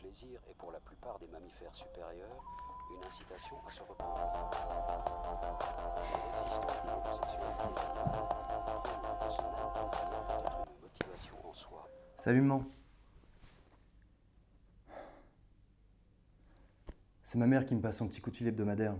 plaisir est pour la plupart des mammifères supérieurs une incitation à se reproduire. L'existence d'une homosexualité animale prouve que ce même plaisir peut être une motivation en soi. Salut maman. C'est ma mère qui me passe son petit coup de fil hebdomadaire.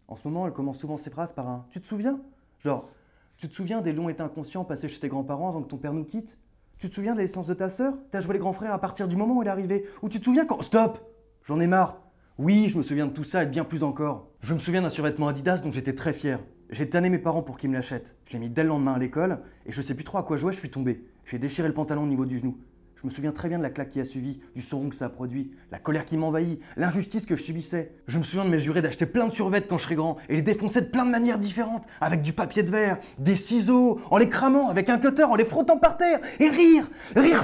En ce moment, elle commence souvent ses phrases par un « Tu te souviens ?» Genre « Tu te souviens des longs étés inconscients passés chez tes grands-parents avant que ton père nous quitte ? Tu te souviens de la naissance de ta sœur ? T'as joué les grands frères à partir du moment où il est arrivé ? Ou tu te souviens quand… Stop ! J'en ai marre. Oui, je me souviens de tout ça et de bien plus encore. Je me souviens d'un survêtement Adidas dont j'étais très fier. J'ai tanné mes parents pour qu'ils me l'achètent. Je l'ai mis dès le lendemain à l'école et je sais plus trop à quoi jouer, je suis tombé. J'ai déchiré le pantalon au niveau du genou. Je me souviens très bien de la claque qui a suivi, du sauron que ça a produit, la colère qui m'envahit, l'injustice que je subissais. Je me souviens de mes jurés d'acheter plein de survêtements quand je serais grand et les défoncer de plein de manières différentes, avec du papier de verre, des ciseaux, en les cramant, avec un cutter, en les frottant par terre, et rire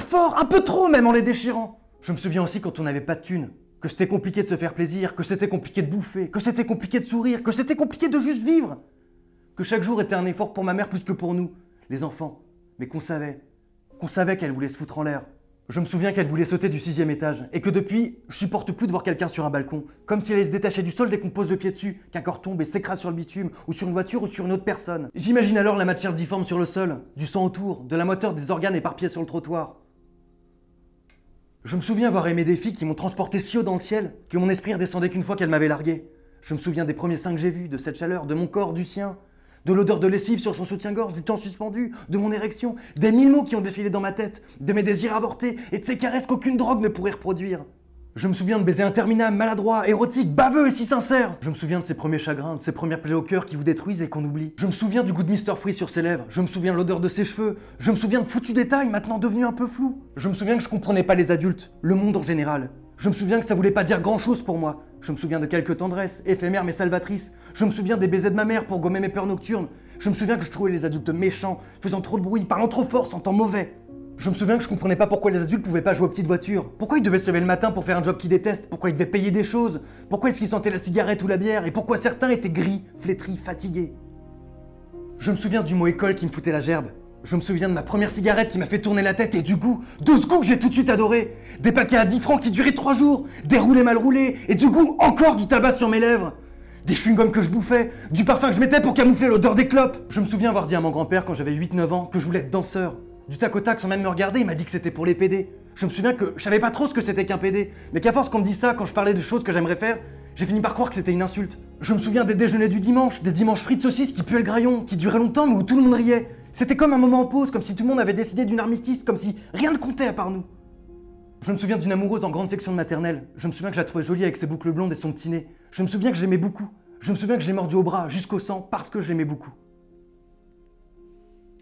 fort, un peu trop même en les déchirant. Je me souviens aussi quand on n'avait pas de thunes, que c'était compliqué de se faire plaisir, que c'était compliqué de bouffer, que c'était compliqué de sourire, que c'était compliqué de juste vivre. Que chaque jour était un effort pour ma mère plus que pour nous, les enfants, mais qu'on savait qu'elle voulait se foutre en l'air. Je me souviens qu'elle voulait sauter du 6e étage, et que depuis, je supporte plus de voir quelqu'un sur un balcon, comme si elle allait se détacher du sol dès qu'on pose le pied dessus, qu'un corps tombe et s'écrase sur le bitume, ou sur une voiture ou sur une autre personne. J'imagine alors la matière difforme sur le sol, du sang autour, de la moteur des organes éparpillés sur le trottoir. Je me souviens avoir aimé des filles qui m'ont transporté si haut dans le ciel, que mon esprit redescendait qu'une fois qu'elles m'avaient largué. Je me souviens des premiers seins que j'ai vus, de cette chaleur, de mon corps, du sien. De l'odeur de lessive sur son soutien-gorge, du temps suspendu, de mon érection, des 1000 mots qui ont défilé dans ma tête, de mes désirs avortés et de ces caresses qu'aucune drogue ne pourrait reproduire. Je me souviens de baisers interminables, maladroits, érotiques, baveux et si sincères. Je me souviens de ces premiers chagrins, de ces premières plaies au cœur qui vous détruisent et qu'on oublie. Je me souviens du goût de Mr. Freeze sur ses lèvres. Je me souviens de l'odeur de ses cheveux. Je me souviens de foutus détails maintenant devenus un peu flous. Je me souviens que je comprenais pas les adultes, le monde en général. Je me souviens que ça voulait pas dire grand-chose pour moi. Je me souviens de quelques tendresses, éphémères mais salvatrices. Je me souviens des baisers de ma mère pour gommer mes peurs nocturnes. Je me souviens que je trouvais les adultes méchants, faisant trop de bruit, parlant trop fort, sentant mauvais. Je me souviens que je comprenais pas pourquoi les adultes pouvaient pas jouer aux petites voitures. Pourquoi ils devaient se lever le matin pour faire un job qu'ils détestent. Pourquoi ils devaient payer des choses. Pourquoi est-ce qu'ils sentaient la cigarette ou la bière. Et pourquoi certains étaient gris, flétris, fatigués. Je me souviens du mot école qui me foutait la gerbe. Je me souviens de ma première cigarette qui m'a fait tourner la tête et du goût, de ce goût que j'ai tout de suite adoré. Des paquets à 10 francs qui duraient 3 jours, des roulés mal roulés et du goût encore du tabac sur mes lèvres. Des chewing-gums que je bouffais, du parfum que je mettais pour camoufler l'odeur des clopes. Je me souviens avoir dit à mon grand-père quand j'avais 8-9 ans que je voulais être danseur. Du tac au tac sans même me regarder, il m'a dit que c'était pour les PD. Je me souviens que je savais pas trop ce que c'était qu'un PD, mais qu'à force qu'on me dise ça quand je parlais de choses que j'aimerais faire, j'ai fini par croire que c'était une insulte. Je me souviens des déjeuners du dimanche, des dimanches frites saucisses qui puaient le graillon, qui duraient longtemps mais où tout le monde riait. C'était comme un moment en pause, comme si tout le monde avait décidé d'une armistice, comme si rien ne comptait à part nous. Je me souviens d'une amoureuse en grande section de maternelle. Je me souviens que je la trouvais jolie avec ses boucles blondes et son petit nez. Je me souviens que je l'aimais beaucoup. Je me souviens que je l'ai mordu au bras jusqu'au sang parce que je l'aimais beaucoup.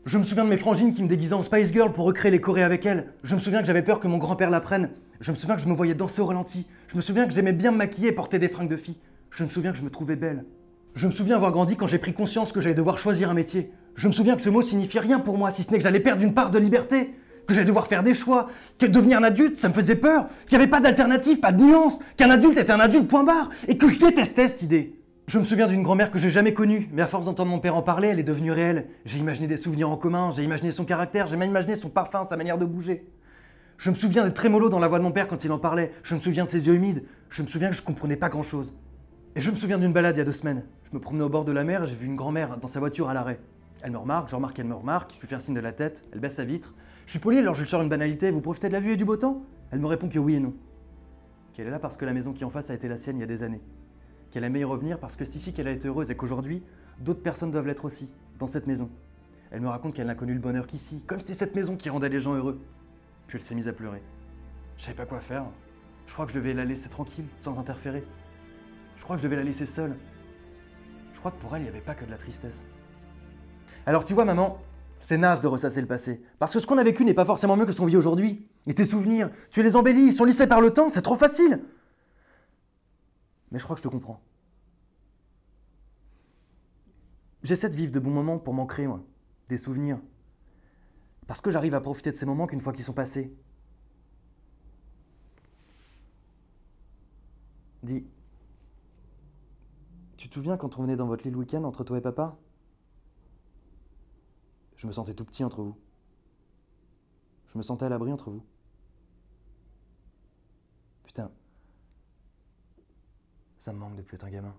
Je me souviens de mes frangines qui me déguisaient en Spice Girl pour recréer les chorés avec elles. Je me souviens que j'avais peur que mon grand-père l'apprenne. Je me souviens que je me voyais danser au ralenti. Je me souviens que j'aimais bien me maquiller et porter des fringues de fille. Je me souviens que je me trouvais belle. Je me souviens avoir grandi quand j'ai pris conscience que j'allais devoir choisir un métier. Je me souviens que ce mot signifiait rien pour moi, si ce n'est que j'allais perdre une part de liberté. Que j'allais devoir faire des choix, que devenir un adulte, ça me faisait peur, qu'il n'y avait pas d'alternative, pas de nuance, qu'un adulte était un adulte, point barre, et que je détestais cette idée. Je me souviens d'une grand-mère que j'ai jamais connue, mais à force d'entendre mon père en parler, elle est devenue réelle. J'ai imaginé des souvenirs en commun, j'ai imaginé son caractère, j'ai même imaginé son parfum, sa manière de bouger. Je me souviens des trémolos dans la voix de mon père quand il en parlait, je me souviens de ses yeux humides, je me souviens que je comprenais pas grand-chose. Et je me souviens d'une balade il y a 2 semaines. Je me promenais au bord de la mer et j'ai vu une grand-mère dans sa voiture à l'arrêt. Elle me remarque, je remarque qu'elle me remarque, je lui fais un signe de la tête, elle baisse sa vitre. Je suis poli, alors je lui sors une banalité, vous profitez de la vue et du beau temps? Elle me répond que oui et non. Qu'elle est là parce que la maison qui est en face a été la sienne il y a des années. Qu'elle aimerait y revenir parce que c'est ici qu'elle a été heureuse et qu'aujourd'hui, d'autres personnes doivent l'être aussi, dans cette maison. Elle me raconte qu'elle n'a connu le bonheur qu'ici, comme c'était cette maison qui rendait les gens heureux. Puis elle s'est mise à pleurer. Je savais pas quoi faire. Je crois que je devais la laisser tranquille, sans interférer. Je crois que je devais la laisser seule. Je crois que pour elle, il n'y avait pas que de la tristesse. Alors tu vois maman, c'est naze de ressasser le passé. Parce que ce qu'on a vécu n'est pas forcément mieux que ce qu'on vit aujourd'hui. Et tes souvenirs, tu les embellis, ils sont lissés par le temps, c'est trop facile. Mais je crois que je te comprends. J'essaie de vivre de bons moments pour m'ancrer, moi. Des souvenirs. Parce que j'arrive à profiter de ces moments qu'une fois qu'ils sont passés. Dis, tu te souviens quand on venait dans votre lit le week-end entre toi et papa? Je me sentais tout petit entre vous. Je me sentais à l'abri entre vous. Putain, Ça me manque de plus être un gamin.